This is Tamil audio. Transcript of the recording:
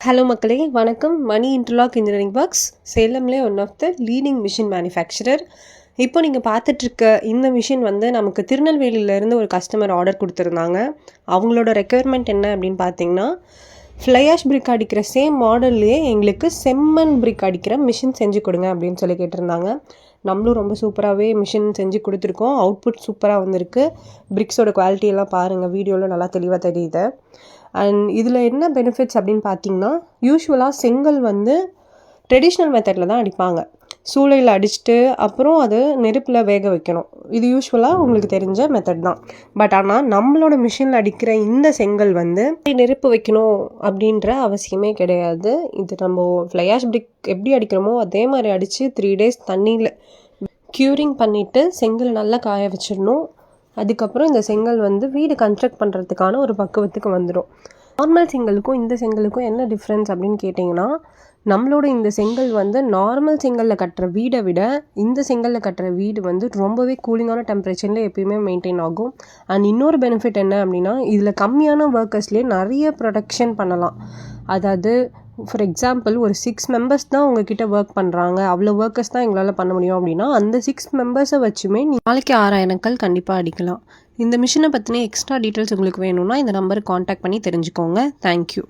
ஹலோ மக்களே, வணக்கம். மணி இன்டர்லாக் இன்ஜினியரிங் ஒர்க்ஸ் சேலம்லே one of the leading machine manufacturer. இப்போ நீங்கள் பார்த்துட்ருக்க இந்த மிஷின் வந்து நமக்கு திருநெல்வேலியிலேருந்து ஒரு கஸ்டமர் ஆர்டர் கொடுத்துருந்தாங்க. அவங்களோட ரெக்குயர்மெண்ட் என்ன அப்படின்னு பார்த்தீங்கன்னா, ஃப்ளை ஆஷ் பிரிக் அடிக்கிற சேம் மாடல்லையே எங்களுக்கு செம்மண் பிரிக் அடிக்கிற மிஷின் செஞ்சு கொடுங்க அப்படின்னு சொல்லி கேட்டிருந்தாங்க. நம்மளும் ரொம்ப சூப்பராகவே மிஷின் செஞ்சு கொடுத்துருக்கோம். அவுட்புட் சூப்பராக வந்திருக்கு. பிரிக்ஸோட குவாலிட்டியெல்லாம் பாருங்கள், வீடியோவில் நல்லா தெளிவாக தெரியுது. அண்ட் இதில் என்ன பெனிஃபிட்ஸ் அப்படின்னு பார்த்தீங்கன்னா, யூஸ்வலாக செங்கல் வந்து ட்ரெடிஷ்னல் மெத்தடில் தான் அடிப்பாங்க. சூளையில் அடிச்சுட்டு அப்புறம் அது நெருப்பில் வேக வைக்கணும். இது யூஸ்வலாக உங்களுக்கு தெரிஞ்ச மெத்தட் தான். பட் ஆனால் நம்மளோட மிஷினில் அடிக்கிற இந்த செங்கல் வந்து நெருப்பு வைக்கணும் அப்படின்ற அவசியமே கிடையாது. இது நம்ம ஃப்ளை ஆஷ் பிரிக் எப்படி அடிக்கிறோமோ அதே மாதிரி அடித்து 3 days தண்ணியில் க்யூரிங் பண்ணிவிட்டு செங்கல் நல்லா காய வச்சிடணும். அதுக்கப்புறம் இந்த செங்கல் வந்து வீடு கன்ஸ்ட்ரக்ட் பண்ணுறதுக்கான ஒரு பக்குவத்துக்கு வந்துடும். நார்மல் செங்கலுக்கும் இந்த செங்கலுக்கும் என்ன டிஃப்ரென்ஸ் அப்படின்னு கேட்டிங்கன்னா, நம்மளோட இந்த செங்கல் வந்து நார்மல் செங்கலில் கட்டுற வீடை விட இந்த செங்கலில் கட்டுற வீடு வந்து ரொம்பவே கூலிங்கான டெம்பரேச்சரில் எப்பயுமே மெயின்டைன் ஆகும். அண்ட் இன்னொரு பெனிஃபிட் என்ன அப்படின்னா, இதில் கம்மியான ஒர்க்கர்ஸ்லேயே நிறைய ப்ரொடக்ஷன் பண்ணலாம். அதாவது ஃபார் எக்ஸாம்பிள் ஒரு 6 members தான் உங்ககிட்ட ஒர்க் பண்ணுறாங்க, அவ்வளோ ஒர்க்கர்ஸ் தான் எங்களால் பண்ண முடியும் அப்படின்னா அந்த 6 members வச்சுமே நாளைக்கு 6000 கல் கண்டிப்பாக அடிக்கலாம். இந்த மிஷினை பற்றின எக்ஸ்ட்ரா டீட்டெயில்ஸ் உங்களுக்கு வேணும்னா இந்த நம்பருக்கு காண்டாக்ட் பண்ணி தெரிஞ்சுக்கோங்க. தேங்க்யூ.